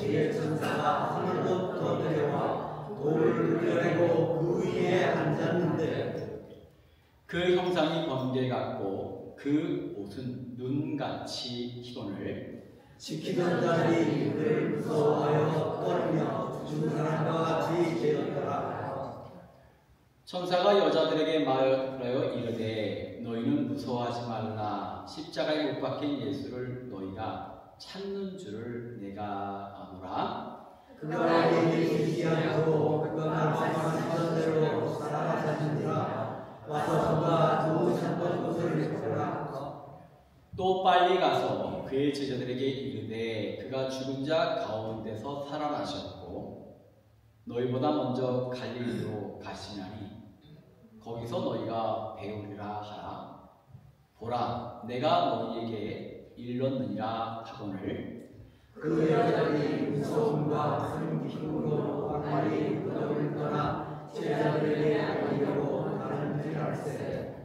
주의 천사가 하늘로부터 내려와 돌을 흘려내고 그 위에 앉았는데 그 형상이 번개 같고 그 옷은 눈같이 희건을 지키던 자들이 그를 무서워하여 떨며 죽은 사람과 같이 되었더라. 천사가 여자들에게 말하여 이르되 너희는 무서워하지 말라. 십자가에 못 박힌 예수를 너희가 찾는 줄을 내가 아노라. 그가 너희를 죽이지 않고 그가 말씀하시던 대로 살아가셨느니라. 와서 그가 누우셨던 곳을 보라. 또 빨리 가서 그의 제자들에게 이르되 그가 죽은 자 가운데서 살아나셨고 너희보다 먼저 갈릴리로 가시나니 거기서 너희가 배우리라 하라. 보라, 내가 너희에게 일렀느니라 하거늘 그 여자들이 무서움과 큰 기쁨으로 빨리 무덤을 떠나 제자들에게 알리려고 다른 길 갈새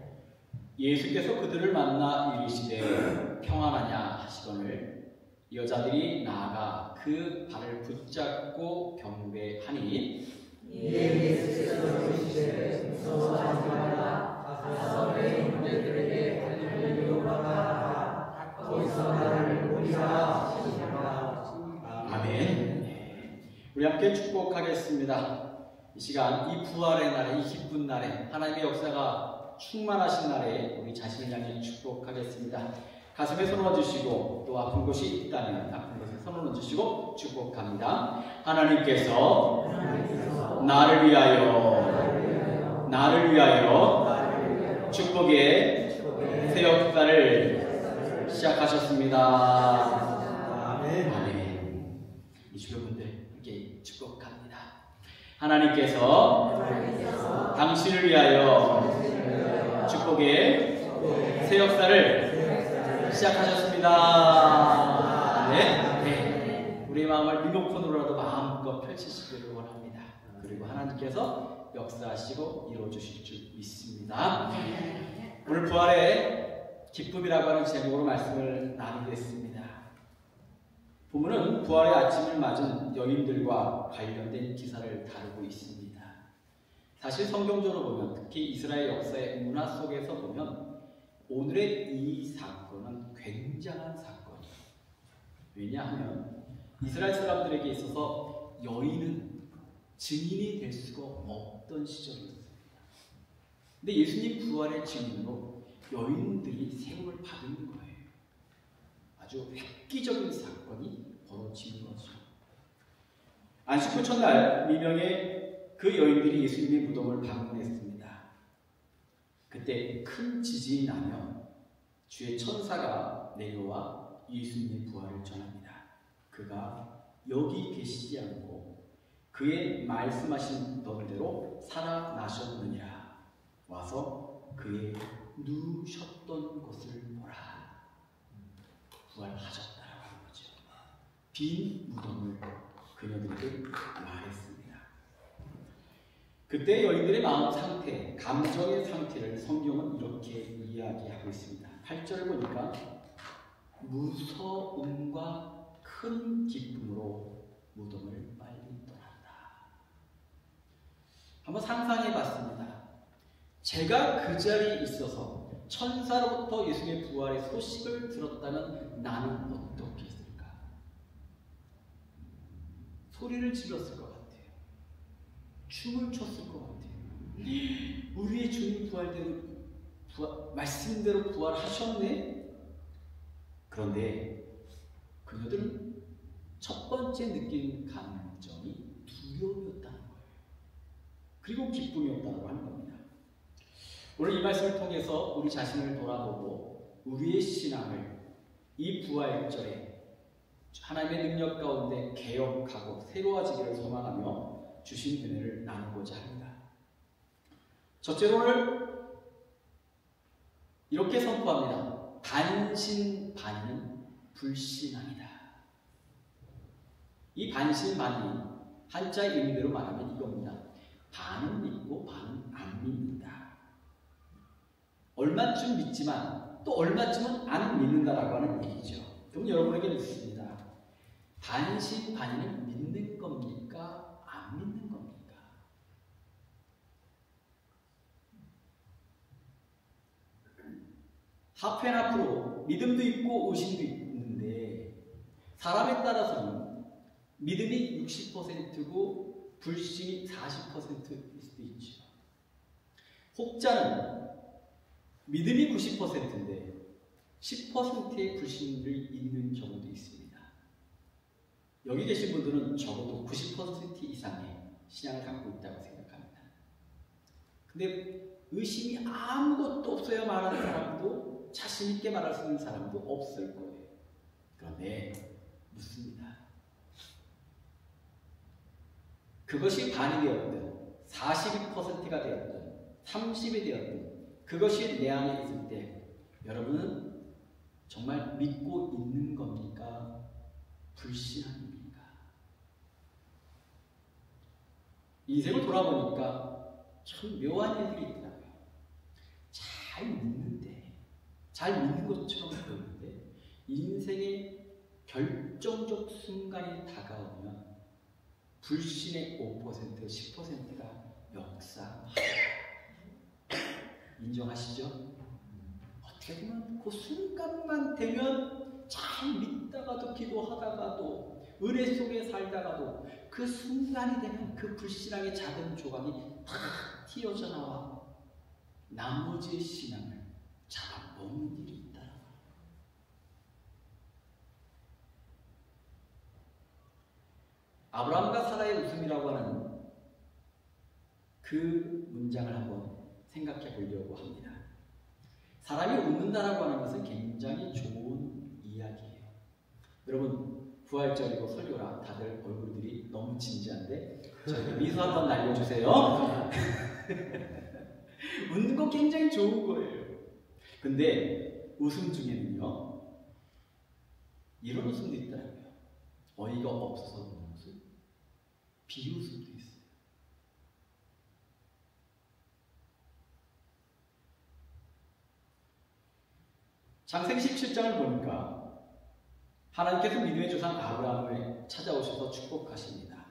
예수께서 그들을 만나 이르시되 평안하냐 하시거늘 여자들이 나아가 그 발을 붙잡고 경배하니 이에 예수께서 이르시되 무서워하지 말라. 가서 내 형제들에게 알리려고 가라. 거기서 나를 보리라 하시니라. 아멘. 우리 함께 축복하겠습니다. 이 시간, 이 부활의 날에, 이 기쁜 날에, 하나님의 역사가 충만하신 날에 우리 자신을 향해 축복하겠습니다. 가슴에 손 얹으시고 또 아픈 곳이 있다면 아픈 곳에 손을 얹으시고 축복합니다. 하나님께서 나를 위하여 축복의 새 역사를 시작하셨습니다. 아멘. 이 주변 분들께 축복합니다. 하나님께서 당신을 위하여 축복의 새 역사를 시작하셨습니다. 네. 우리의 마음을 리모컨으로라도 마음껏 펼치시기를 원합니다. 그리고 하나님께서 역사하시고 이루어주실 줄 믿습니다. 오늘 부활의 기쁨이라고 하는 제목으로 말씀을 나누겠습니다. 본문은 부활의 아침을 맞은 여인들과 관련된 기사를 다루고 있습니다. 사실 성경적으로 보면, 특히 이스라엘 역사의 문화 속에서 보면 오늘의 이 사건은 굉장한 사건이에요. 왜냐하면 이스라엘 사람들에게 있어서 여인은 증인이 될 수가 없던 시절이었습니다. 근데 예수님 부활의 증인으로 여인들이 세움을 받은 거예요. 아주 획기적인 사건이 벌어지는 거죠. 안식 후 첫날 미명에 그 여인들이 예수님의 무덤을 방문했습니다. 그때 큰 지진이 나며 주의 천사가 내려와 예수님의 부활을 전합니다. 그가 여기 계시지 않고 그의 말씀하신 너희대로 살아나셨느니라. 와서 그의 누우셨던 곳을 보라. 부활하셨다라고 하는 거죠. 빈 무덤을 그녀들에게 말했습니다. 그때 여인들의 마음 상태, 감정의 상태를 성경은 이렇게 이야기하고 있습니다. 8절을 보니까 무서움과 큰 기쁨으로 무덤을 빨리 떠난다. 한번 상상해 봤습니다. 제가 그 자리에 있어서 천사로부터 예수님의 부활의 소식을 들었다면 나는 어떻게 했을까? 소리를 질렀을 것 같아요. 춤을 췄을 것 같아요. 우리의 주님 말씀대로 부활하셨네? 그런데 그녀들은 첫 번째 느낀 감정이 두려움이었다는 거예요. 그리고 기쁨이었다고 하는 겁니다. 오늘 이 말씀을 통해서 우리 자신을 돌아보고 우리의 신앙을 이 부활절에 하나님의 능력 가운데 개혁하고 새로워지기를 소망하며 주신 은혜를 나누고자 합니다. 첫째로 오늘 이렇게 선포합니다. 반신반의는 불신앙이다. 이 반신반의 한자 의미대로 말하면 이겁니다. 반은 믿고 반은 안 믿는다. 얼마쯤 믿지만 또 얼마쯤은 안 믿는다라고 하는 얘기죠. 그럼 여러분에게 묻습니다. 반신반의는 믿는 겁니까? 안 믿는 겁니까? 하프 앤 하프로 믿음도 있고 의심도 있는데 사람에 따라서는 믿음이 60%고 불신이 40%일 수도 있죠. 혹자는 믿음이 90%인데 10%의 불신을 있는 경우도 있습니다. 여기 계신 분들은 적어도 90% 이상의 신앙을 갖고 있다고 생각합니다. 근데 의심이 아무것도 없어야 말하는 사람도 자신 있게 말할 수 있는 사람도 없을 거예요. 그런데 묻습니다. 그것이 반이 되었든 42%가 되었든 30이 되었든 그것이 내 안에 있을 때 여러분은 정말 믿고 있는 겁니까? 불신합니까? 인생을 돌아보니까 참 묘한 일들이 있더라고요. 잘 믿는 것처럼 보이는데 인생의 결정적 순간이 다가오면 불신의 5%, 10%가 역사합니다. 인정하시죠? 어떻게 보면 그 순간만 되면 잘 믿다가도 기도하다가도 은혜 속에 살다가도 그 순간이 되면 그 불신앙의 작은 조각이 탁 튀어져 나와 나머지의 신앙을 잡아먹는 일이 있다. 아브라함과 사라의 웃음이라고 하는 그 문장을 한번 생각해 보려고 합니다. 사람이 웃는다라고 하는 것은 굉장히 좋은 이야기예요. 여러분 부활절이고 설교라 다들 얼굴들이 너무 진지한데 저에게 미소 한번 날려주세요. 웃는 거 굉장히 좋은 거예요. 근데 웃음 중에는요 이런 웃음도 있더라고요. 어이가 없어서 웃는 웃음, 비웃음도 있어요. 창세기 17장을 보니까 하나님께서 믿음의 조상 아브라함을 찾아오셔서 축복하십니다.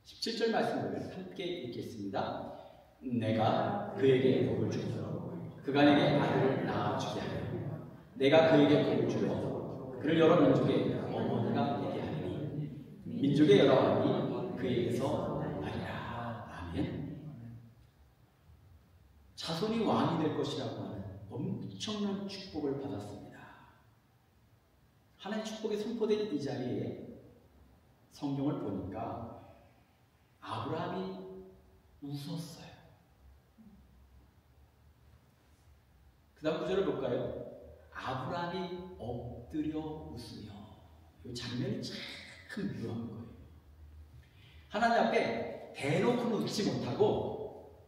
17절 말씀을 함께 읽겠습니다. 내가 그에게 복을 주고 그가 내게 아들을 낳아주게 하리니 내가 그에게 복을 주어 그를 여러 민족의 어머니가 되게 하리니 민족의 여러 왕이 그에게서 나리라. 아멘. 자손이 왕이 될 것이라고 하는 엄청난 축복을 받았습니다. 하나님의 축복이 선포된 이 자리에 성경을 보니까 아브라함이 웃었어요. 그 다음 구절을 볼까요? 아브라함이 엎드려 웃으며. 이 장면이 참 묘한 거예요. 하나님 앞에 대놓고는 웃지 못하고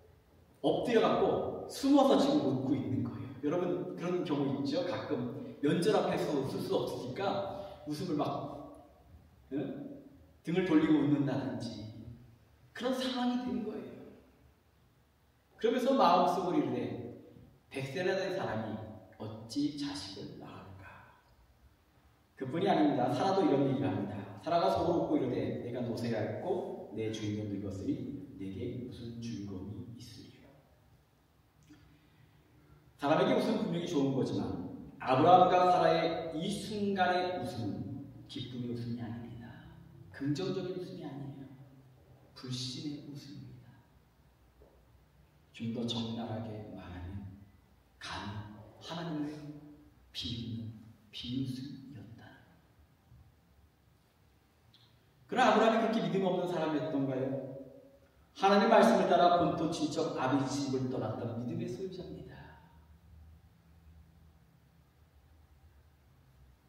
엎드려갖고 숨어서 지금 웃고 있는 거예요. 여러분 그런 경우 있죠? 가끔 면접 앞에서 웃을 수 없으니까 웃음을 막 등을 돌리고 웃는다든지 그런 상황이 된 거예요. 그러면서 마음속으로 이르되 백세나 된 사람이 어찌 자식을 낳을까? 그뿐이 아닙니다. 사라도 이런 얘기를 합니다. 사라가 속으로 웃고 이르되 내가 노쇠하였고 내 주인은 늙었으니 내게 무슨 즐거움이 있으리요. 사람에게 웃음은 분명히 좋은 거지만 아브라함과 사라의 이 순간의 웃음은 기쁨의 웃음이 아닙니다. 긍정적인 웃음이 아니에요. 불신의 웃음입니다. 좀 더 적나라하게 말하면 간 하나님을 비웃는 비웃음이었다. 그러나 아브라함이 그렇게 믿음 없는 사람이었던가요? 하나님의 말씀을 따라 본토 친척 아비 집을 떠났던 믿음의 소유자입니다.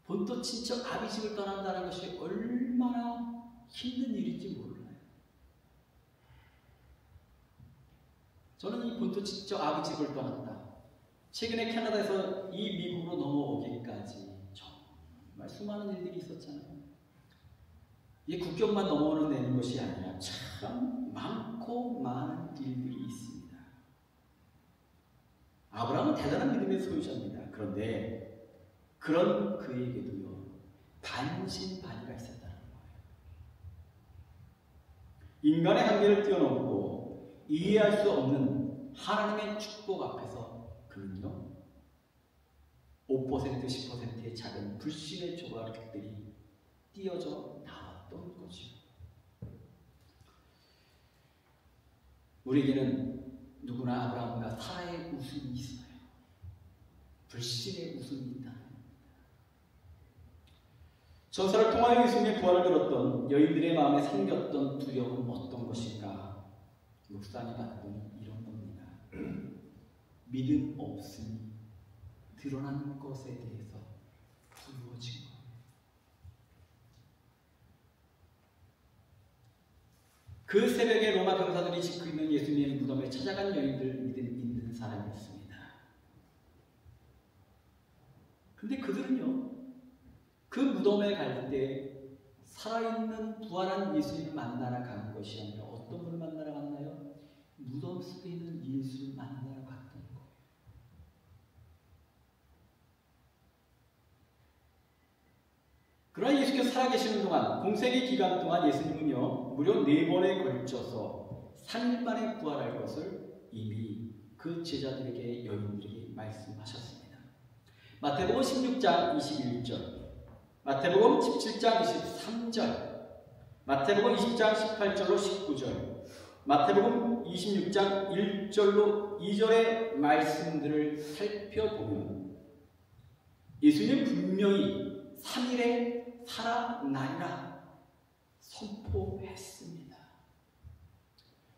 본토 친척 아비 집을 떠난다는 것이 얼마나 힘든 일인지 몰라요. 저는 이 본토 친척 아비 집을 떠났다. 최근에 캐나다에서 이 미국으로 넘어오기까지 정말 수많은 일들이 있었잖아요. 이 국경만 넘어오는 되는 것이 아니라 참 많고 많은 일들이 있습니다. 아브라함은 대단한 믿음의 소유자입니다. 그런데 그런 그에게도요 반신반의가 있었다는 거예요. 인간의 한계를 뛰어넘고 이해할 수 없는 하나님의 축복 앞에서 그는요 5% 10%의 작은 불신의 조각들이 띄어져 나왔던 거죠. 우리에게는 누구나 아브라함과 사라의 웃음이 있어요. 불신의 웃음이 있다. 전사를 통하여 예수님의 부활을 들었던 여인들의 마음에 생겼던 두려움은 어떤 것인가? 목사님 받은 이런 겁니다. 믿음 없음이 드러나는 것에 대해서 두려워진 거예요. 그 새벽에 로마 병사들이 짓고 있는 예수님의 무덤에 찾아간 여인들 믿음 있는 사람이었습니다. 근데 그들은요, 그 무덤에 갈 때 살아있는 부활한 예수님을 만나러 간 것이 아니라 어떤 분을 만나러 갔나요? 무덤 속에 있는 예수를 만나러 갔던 거예요. 그러나 예수께서 살아계시는 동안, 공생의 기간 동안 예수님은요, 무려 4번에 걸쳐서 3일 만에 부활할 것을 이미 그 제자들에게, 여인들에게 말씀하셨습니다. 마태복음 16장 21절, 마태복음 17장 23절, 마태복음 20장 18절로 19절, 마태복음 26장 1절로 2절의 말씀들을 살펴보면 예수님은 분명히 3일에 살아나리라 선포했습니다.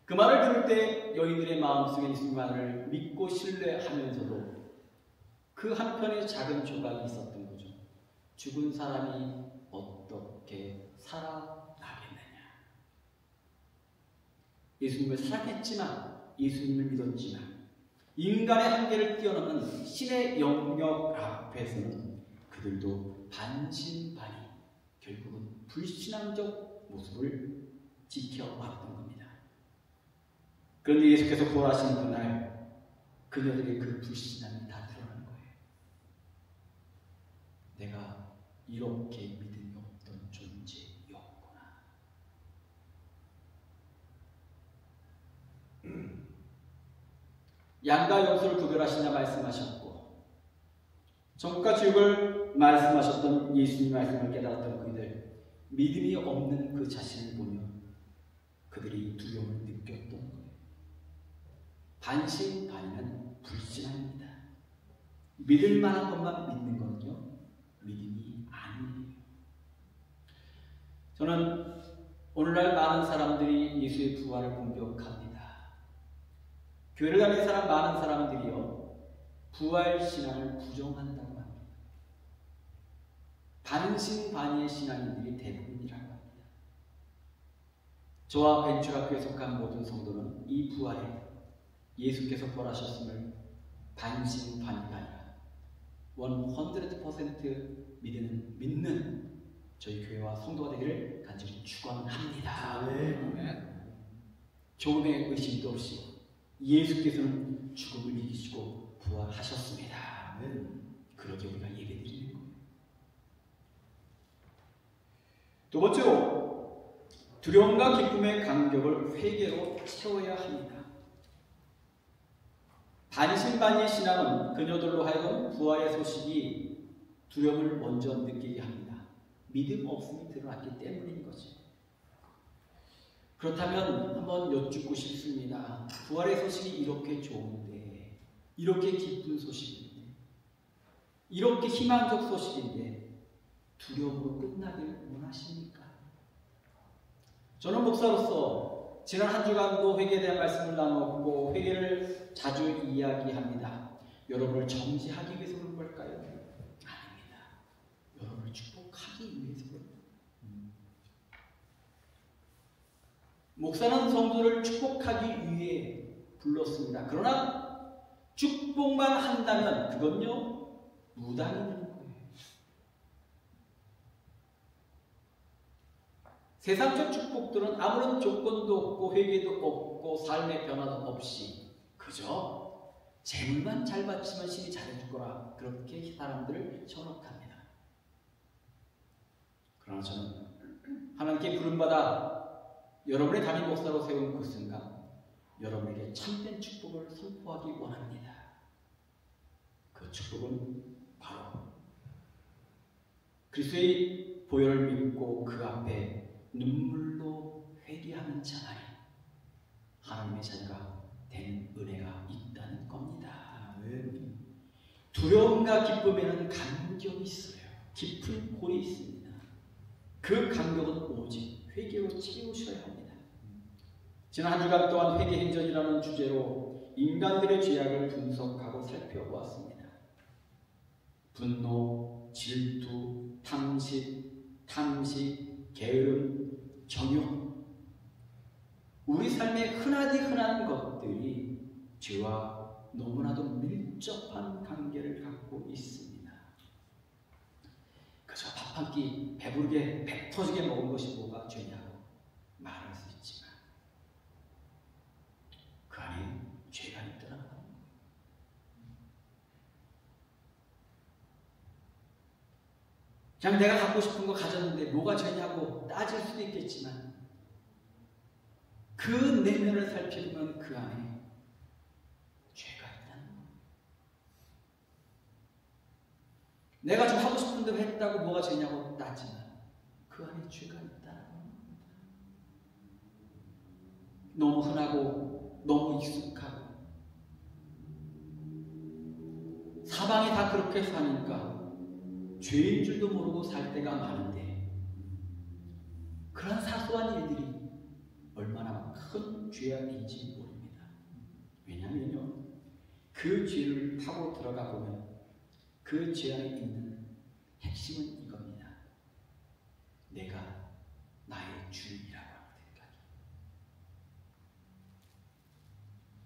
그 말을 들을 때 여인들의 마음속에 예수님 말을 믿고 신뢰하면서도 그 한편에 작은 조각이 있었던 거죠. 죽은 사람이 어떻게 살아나겠느냐. 예수님을 사랑했지만, 예수님을 믿었지만 인간의 한계를 뛰어넘는 신의 영역 앞에서는 그들도 반신반의, 결국은 불신앙적 모습을 지켜왔던 겁니다. 그런데 예수께서 부활하신 그날 그녀들의 그 불신앙이 다 드러난 거예요. 내가 이렇게 믿음이 없던 존재였구나. 양과 염소를 구별하시냐 말씀하셨고, 천국과 지옥을 말씀하셨던 예수님 말씀을 깨달았던 그들, 믿음이 없는 그 자신을 보며 그들이 두려움을 느꼈던 거예요. 반신반의는 불신앙입니다. 믿을 만한 것만 믿는 거는요, 믿음이 아니에요. 저는 오늘날 많은 사람들이 예수의 부활을 공격합니다. 교회를 다니는 사람, 많은 사람들이요, 부활 신앙을 부정한다고 합니다. 반신반의의 신앙인들이 대부분이라고 합니다. 저와 벤출학교에 속한 모든 성도는 이 부활에 예수께서 부활하셨음을 반신반의가 아니라 100% 믿는 저희 교회와 성도가 되기를 간절히 축원합니다. 조금의 의심도 없이 예수께서는 죽음을 이기시고 부활하셨습니다. 그렇게 우리가 얘기해드리는 거예요. 두 번째로, 두려움과 기쁨의 간격을 회개로 채워야 합니다. 반신반의의 신앙은 그녀들로 하여금 부활의 소식이 두려움을 먼저 느끼게 합니다. 믿음 없음이 드러났기 때문인 거죠. 그렇다면 한번 여쭙고 싶습니다. 부활의 소식이 이렇게 좋은데, 이렇게 기쁜 소식인데, 이렇게 희망적 소식인데 두려움으로 끝나길 원하십니까? 저는 목사로서 지난 한 주간도 회개에 대한 말씀을 나누었고 회개를 자주 이야기합니다. 여러분을 정지하기 위해서 그런 걸까요? 아닙니다. 여러분을 축복하기 위해서 그런 거예요. 목사는 성도를 축복하기 위해 불렀습니다. 그러나 축복만 한다면 그건요, 무당이 되는 거예요. 세상적 축복들은 아무런 조건도 없고 회개도 없고 삶의 변화도 없이 그저 재물만 잘 바치면 신이 잘해줄 거라, 그렇게 사람들을 현혹합니다. 그러나 저는 하나님께 부름받아 여러분의 담임 목사로 세운 그 순간 여러분에게 참된 축복을 선포하기 원합니다. 그 축복은 바로 그리스도의 보혈을 믿고 그 앞에 눈물로 회개하는 자만이 하나님의 자녀가 되는 은혜가 있다는 겁니다. 두려움과 기쁨에는 간격이 있어요. 깊은 골이 있습니다. 그 간격은 오직 회개로 채우셔야 합니다. 지난 한 주간 동안 회개행전이라는 주제로 인간들의 죄악을 분석하고 살펴보았습니다. 분노, 질투, 탐식, 게으름, 정욕, 우리 삶에 흔하디 흔한 것들이 죄와 너무나도 밀접한 관계를 갖고 있습니다. 그저 밥 한 끼 배부르게 배 터지게 먹은 것이 뭐가 죄냐고 말할 수 있지만 그 안에 죄가 있더라고요. 그냥 내가 갖고 싶은 거 가졌는데 뭐가 죄냐고 따질 수도 있겠지만 그 내면을 살펴보면 그 안에 죄가 있다는 거예요. 내가 좀 하고 싶은 대로 했다고 뭐가 죄냐고 따지면 그 안에 죄가 있다는 겁니다. 너무 흔하고 너무 익숙하고 사방이 다 그렇게 사니까 죄인 줄도 모르고 살 때가 많은데 그런 사소한 일들이 얼마나 큰 죄악인지 모릅니다. 왜냐하면요, 그 죄를 타고 들어가 보면 그 죄 안에 있는 핵심은 이겁니다. 내가 나의 주인이라고 하는 생각이.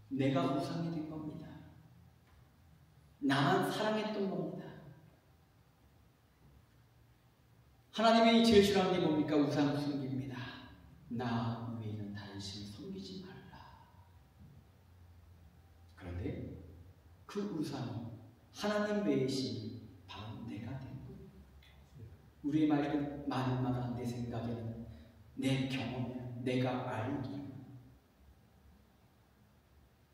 내가 우상이 된 겁니다. 나만 사랑했던 겁니다. 하나님이 제일 싫어하는 게 뭡니까? 우상 숭배입니다. 나 외에는 다른 신을 섬기지 말라. 그런데 그 우상이 하나님 외의 신이 바로 내가 된 거예요. 우리의 말마다 내 생각에는, 내 경험에는, 내가 알기에는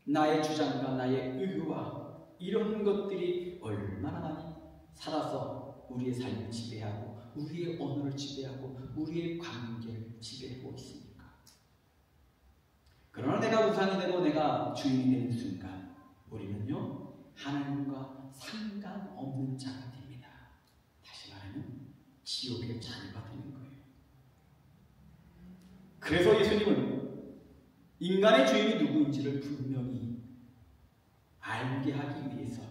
나의 주장과 나의 의와 이런 것들이 얼마나 많이 살아서 우리의 삶을 지배하고 우리의 언어를 지배하고 우리의 관계를 지배하고 있습니까? 그러나 내가 우상이 되고 내가 주인이 되는 순간 우리는요, 하나님과 상관없는 자가 됩니다. 다시 말하면 지옥의 자녀가 되는 거예요. 그래서 예수님은 인간의 주인이 누구인지를 분명히 알게 하기 위해서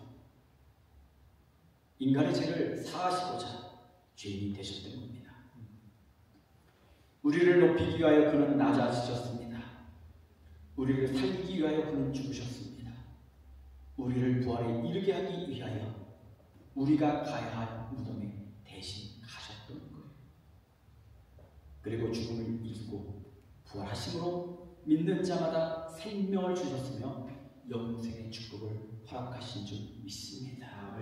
인간의 죄를 사하시고자 죄인이 되셨던 겁니다. 우리를 높이기 위하여 그는 낮아지셨습니다. 우리를 살리기 위하여 그는 죽으셨습니다. 우리를 부활에 이르게 하기 위하여 우리가 가야 할 무덤에 대신 가셨던 거예요. 그리고 죽음을 이기고 부활하심으로 믿는 자마다 생명을 주셨으며 영생의 축복을 허락하신 줄 믿습니다.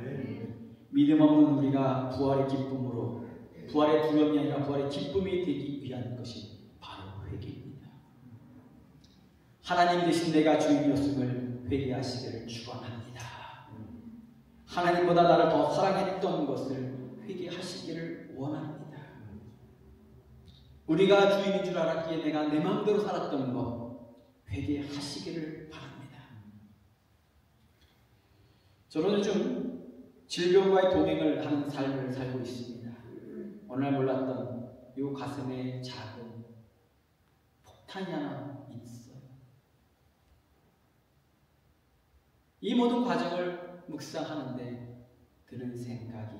믿음 없는 우리가 부활의 기쁨으로, 부활의 두려움이 아니라 부활의 기쁨이 되기 위한 것이 바로 회개입니다. 하나님 대신 내가 주인이었음을 회개하시기를 축원합니다. 하나님보다 나를 더 사랑했던 것을 회개하시기를 원합니다. 우리가 주인인 줄 알았기에 내가 내 마음대로 살았던 것 회개하시기를 바랍니다. 저는 요즘 질병과의 동행을 하는 삶을 살고 있습니다. 오늘 몰랐던 이 가슴에 작은 폭탄이 하나 있어요. 이 모든 과정을 묵상하는데 드는 생각이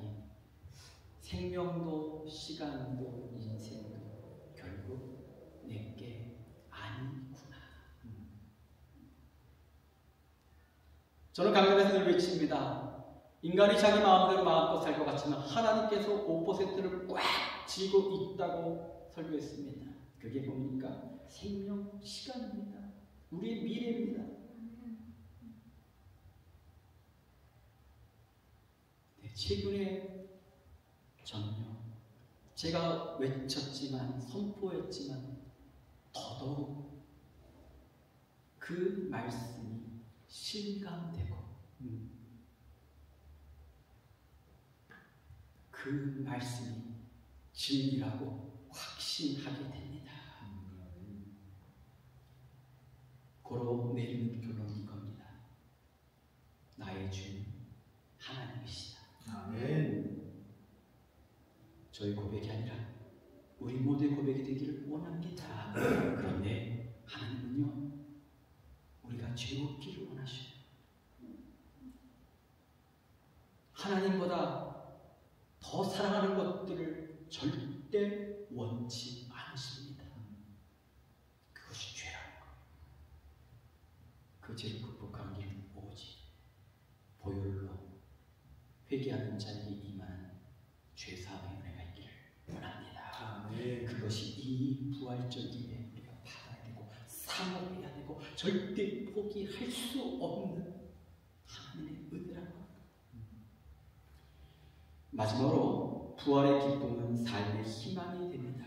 생명도 시간도 인생도 결국 내게 아니구나. 저는 강단에서 늘 외칩니다. 인간이 자기 마음대로 마음껏 살 것 같지만 하나님께서 5%를 꽉 쥐고 있다고 설교했습니다. 그게 뭡니까? 생명, 시간입니다. 우리의 미래입니다. 최근에 전요, 제가 외쳤지만 선포했지만 더 더더욱 그 말씀이 실감되고 그 말씀이 진리라고 확신하게 됩니다. 고로 내리는 결론이 이겁니다. 나의 주인 하나님이시다. 아멘. 저희 고백이 아니라 우리 모두의 고백이 되기를 원합니다. 그런데 하나님은요, 우리가 죄 없기를 원하셔요. 하나님보다 더 사랑하는 것들을 절대 원치 않으십니다. 그것이 죄라는 것. 그 죄를 극복하는 길은 오직 보혈로 회개하는 자에게 임하는 죄사함의 은혜가 있기를 원합니다. 아멘. 그것이 이 부활절기에 우리가 받아야 되고 사모해야 되고 절대 포기할 수 없는 하나님의 은혜라는 것. 마지막으로 부활의 기쁨은 삶의 희망이 됩니다.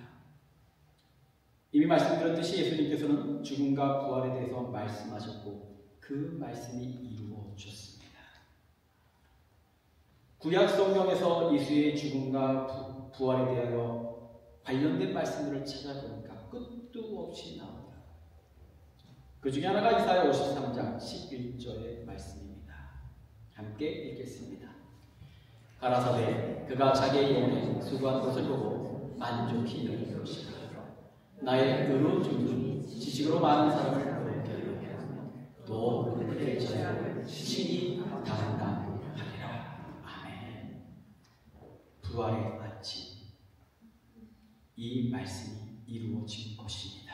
이미 말씀드렸듯이 예수님께서는 죽음과 부활에 대해서 말씀하셨고 그 말씀이 이루어졌습니다. 구약 성경에서 예수의 죽음과 부활에 대하여 관련된 말씀들을 찾아보니까 끝도 없이 나오더라고요. 그 중에 하나가 이사야 53장 11절의 말씀입니다. 함께 읽겠습니다. 가라사대 그가 자기의 영혼에 수고한 것을 보고 만족히 여길 것이다. 나의 의로 죽는 지식으로 많은 사람을 그렇게 하며 또 그의 자녀를 친히 담당하리라. 아멘. 부활의 아침, 이 말씀이 이루어진 것입니다.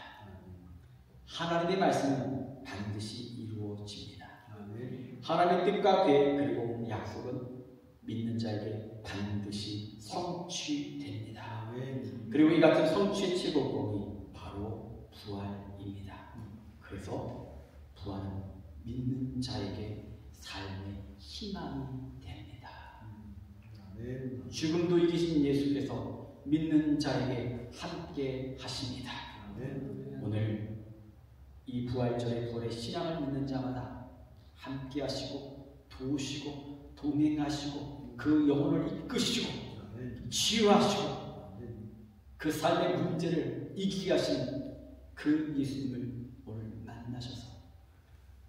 하나님의 말씀은 반드시 이루어집니다. 하나님의 뜻과 계획 그리고 약속은 믿는 자에게 반드시 성취됩니다. 그리고 이 같은 성취의 최고봉이 바로 부활입니다. 그래서 부활은 믿는 자에게 삶의 희망이 됩니다. 죽음도 이기신 예수께서 믿는 자에게 함께 하십니다. 오늘 이 부활절의 부활의 신앙을 믿는 자마다 함께 하시고 도우시고 동행하시고 그 영혼을 이끄시고 치유하시고 그 삶의 문제를 이기게 하시는 그 예수님을 오늘 만나셔서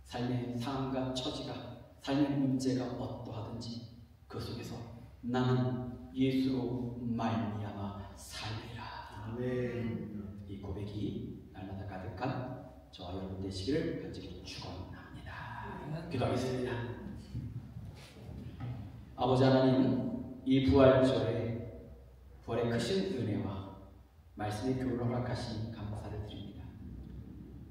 삶의 상황과 처지가 삶의 문제가 어떠하든지 그 속에서 나는 예수로 말미암아 살리라. 이 고백이 날마다 가득한 저와 여러분 되시기를 간절히 축원합니다. 기도하겠습니다. 아버지 하나님, 이 부활절에 부활의 크신 은혜와 말씀의 교훈을 허락하시니 감사를 드립니다.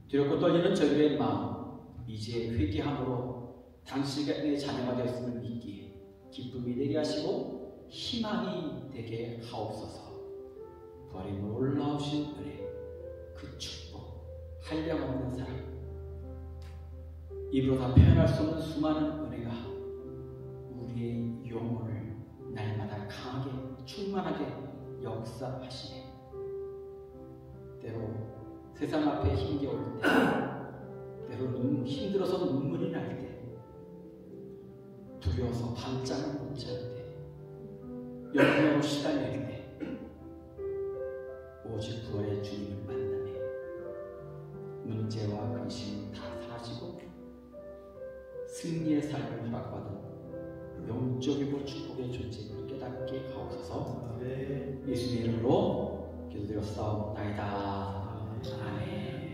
두렵고 떨리는 저희의 마음, 이제 회개함으로 당신의 자녀가 되었음을 믿기에 기쁨이 되게 하시고 희망이 되게 하옵소서. 부활의 놀라우신 은혜, 그 축복, 한량없는 사랑, 입으로 다 표현할 수 없는 수많은 은혜가 우리의 영혼을 날마다 강하게 충만하게 역사하시네. 때로 세상 앞에 힘겨울 때, 때로 힘들어서 눈물이 날 때, 두려워서 밤잠을 못 잘 때, 염려로 시달릴 때, 오직 부활의 주님을 만나며 문제와 근심은 다 사라지고 승리의 삶을 허락받은 영적이고 축복의 존재를 깨닫게 하옵소서. 예수님의 이름으로 기도드렸사옵나이다. 아멘.